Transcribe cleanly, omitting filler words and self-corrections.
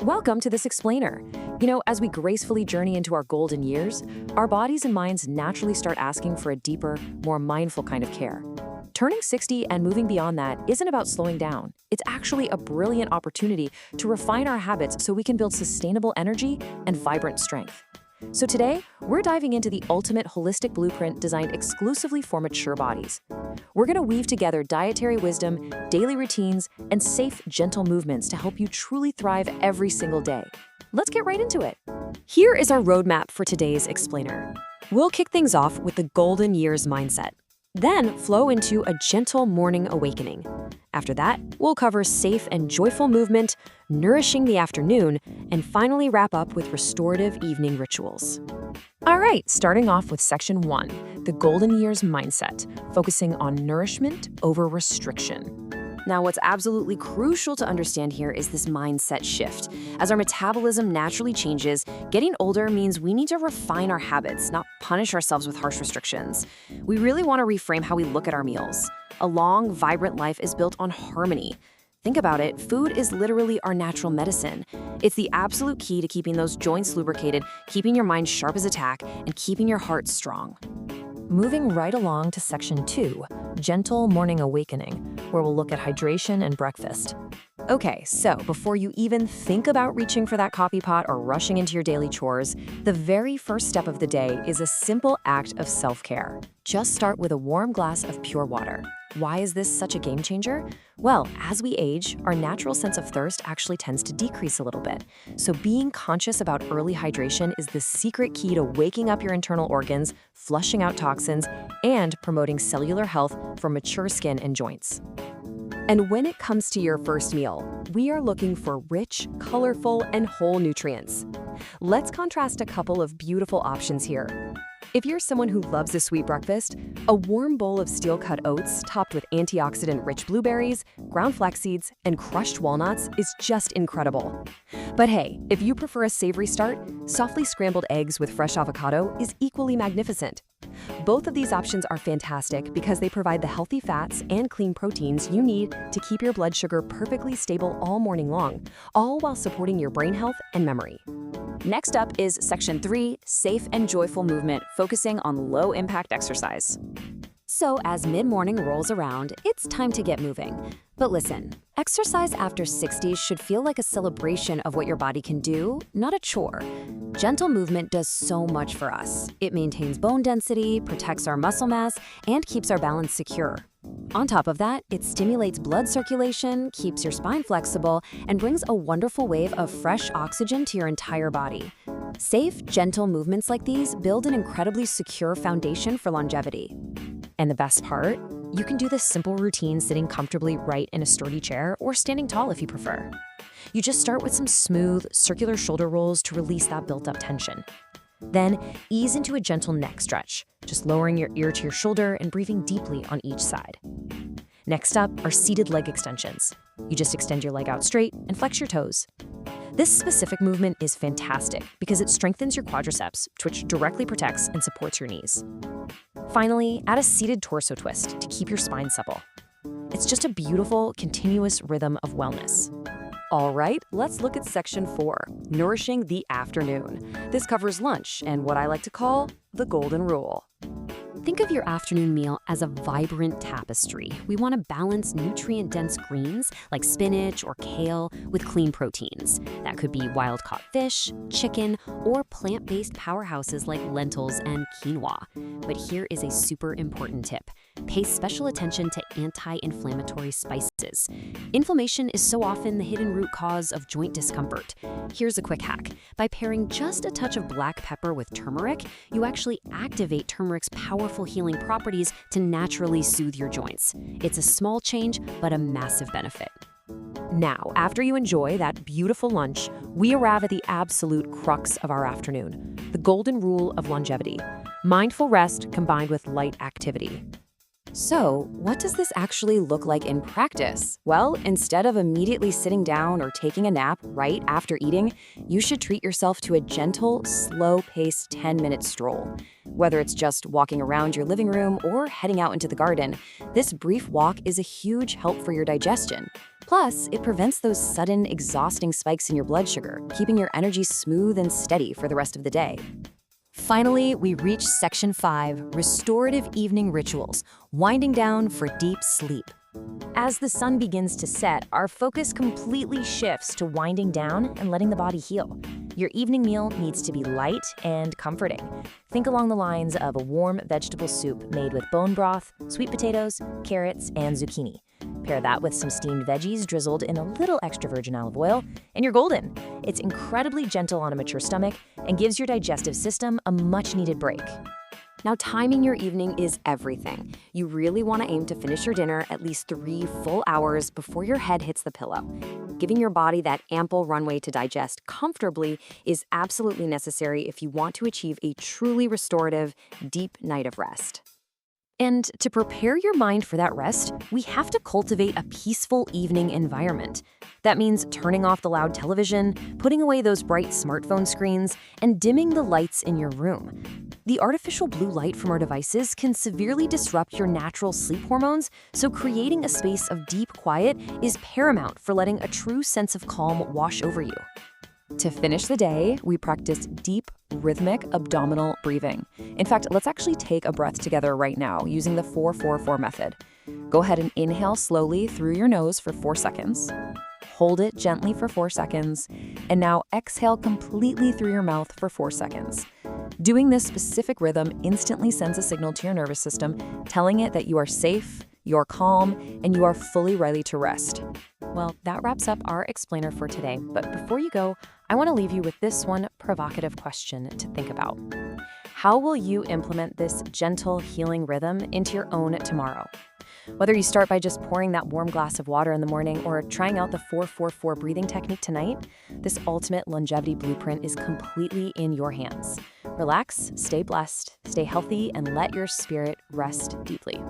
Welcome to this explainer. As we gracefully journey into our golden years, our bodies and minds naturally start asking for a deeper, more mindful kind of care. Turning 60 and moving beyond that isn't about slowing down. It's actually a brilliant opportunity to refine our habits so we can build sustainable energy and vibrant strength. So today, we're diving into the ultimate holistic blueprint designed exclusively for mature bodies. We're going to weave together dietary wisdom, daily routines, and safe, gentle movements to help you truly thrive every single day. Let's get right into it. Here is our roadmap for today's explainer. We'll kick things off with the golden years mindset. Then flow into a gentle morning awakening. After that, we'll cover safe and joyful movement, nourishing the afternoon, and finally wrap up with restorative evening rituals. All right, starting off with section 1, the golden years mindset, focusing on nourishment over restriction. Now, what's absolutely crucial to understand here is this mindset shift. As our metabolism naturally changes, getting older means we need to refine our habits, not punish ourselves with harsh restrictions. We really want to reframe how we look at our meals. A long, vibrant life is built on harmony. Think about it, food is literally our natural medicine. It's the absolute key to keeping those joints lubricated, keeping your mind sharp as a tack, and keeping your heart strong. Moving right along to section 2, gentle morning awakening, where we'll look at hydration and breakfast. Okay, so before you even think about reaching for that coffee pot or rushing into your daily chores, the very first step of the day is a simple act of self-care. Just start with a warm glass of pure water. Why is this such a game changer? Well, as we age, our natural sense of thirst actually tends to decrease a little bit. So being conscious about early hydration is the secret key to waking up your internal organs, flushing out toxins, and promoting cellular health for mature skin and joints. And when it comes to your first meal, we are looking for rich, colorful, and whole nutrients. Let's contrast a couple of beautiful options here. If you're someone who loves a sweet breakfast, a warm bowl of steel-cut oats topped with antioxidant-rich blueberries, ground flax seeds, and crushed walnuts is just incredible. But hey, if you prefer a savory start, softly scrambled eggs with fresh avocado is equally magnificent. Both of these options are fantastic because they provide the healthy fats and clean proteins you need to keep your blood sugar perfectly stable all morning long, all while supporting your brain health and memory. Next up is section 3, safe and joyful movement, focusing on low-impact exercise. So as mid-morning rolls around, it's time to get moving. But listen, exercise after 60 should feel like a celebration of what your body can do, not a chore. Gentle movement does so much for us. It maintains bone density, protects our muscle mass, and keeps our balance secure. On top of that, it stimulates blood circulation, keeps your spine flexible, and brings a wonderful wave of fresh oxygen to your entire body. Safe, gentle movements like these build an incredibly secure foundation for longevity. And the best part? You can do this simple routine sitting comfortably right in a sturdy chair or standing tall if you prefer. You just start with some smooth, circular shoulder rolls to release that built-up tension. Then, ease into a gentle neck stretch, just lowering your ear to your shoulder and breathing deeply on each side. Next up are seated leg extensions. You just extend your leg out straight and flex your toes. This specific movement is fantastic because it strengthens your quadriceps, which directly protects and supports your knees. Finally, add a seated torso twist to keep your spine supple. It's just a beautiful, continuous rhythm of wellness. All right, let's look at section 4, nourishing the afternoon. This covers lunch and what I like to call the golden rule. Think of your afternoon meal as a vibrant tapestry. We want to balance nutrient-dense greens like spinach or kale with clean proteins. That could be wild-caught fish, chicken, or plant-based powerhouses like lentils and quinoa. But here is a super important tip. Pay special attention to anti-inflammatory spices. Inflammation is so often the hidden root cause of joint discomfort. Here's a quick hack. By pairing just a touch of black pepper with turmeric, you actually activate turmeric's powerful healing properties to naturally soothe your joints. It's a small change, but a massive benefit. Now, after you enjoy that beautiful lunch, we arrive at the absolute crux of our afternoon, the golden rule of longevity: mindful rest combined with light activity. So, what does this actually look like in practice? Well, instead of immediately sitting down or taking a nap right after eating, you should treat yourself to a gentle, slow-paced 10-minute stroll. Whether it's just walking around your living room or heading out into the garden, this brief walk is a huge help for your digestion. Plus, it prevents those sudden, exhausting spikes in your blood sugar, keeping your energy smooth and steady for the rest of the day. Finally, we reach Section 5, Restorative Evening Rituals, winding down for deep sleep. As the sun begins to set, our focus completely shifts to winding down and letting the body heal. Your evening meal needs to be light and comforting. Think along the lines of a warm vegetable soup made with bone broth, sweet potatoes, carrots, and zucchini. Pair that with some steamed veggies drizzled in a little extra virgin olive oil, and you're golden. It's incredibly gentle on a mature stomach and gives your digestive system a much-needed break. Now, timing your evening is everything. You really want to aim to finish your dinner at least 3 full hours before your head hits the pillow. Giving your body that ample runway to digest comfortably is absolutely necessary if you want to achieve a truly restorative, deep night of rest. And to prepare your mind for that rest, we have to cultivate a peaceful evening environment. That means turning off the loud television, putting away those bright smartphone screens, and dimming the lights in your room. The artificial blue light from our devices can severely disrupt your natural sleep hormones, so creating a space of deep quiet is paramount for letting a true sense of calm wash over you. To finish the day, we practice deep, rhythmic abdominal breathing. In fact, let's actually take a breath together right now using the 4-4-4 method. Go ahead and inhale slowly through your nose for 4 seconds. Hold it gently for 4 seconds. And now exhale completely through your mouth for 4 seconds. Doing this specific rhythm instantly sends a signal to your nervous system, telling it that you are safe, you're calm, and you are fully ready to rest. Well, that wraps up our explainer for today. But before you go, I want to leave you with this one provocative question to think about. How will you implement this gentle, healing rhythm into your own tomorrow? Whether you start by just pouring that warm glass of water in the morning or trying out the 4-4-4 breathing technique tonight, this ultimate longevity blueprint is completely in your hands. Relax, stay blessed, stay healthy, and let your spirit rest deeply.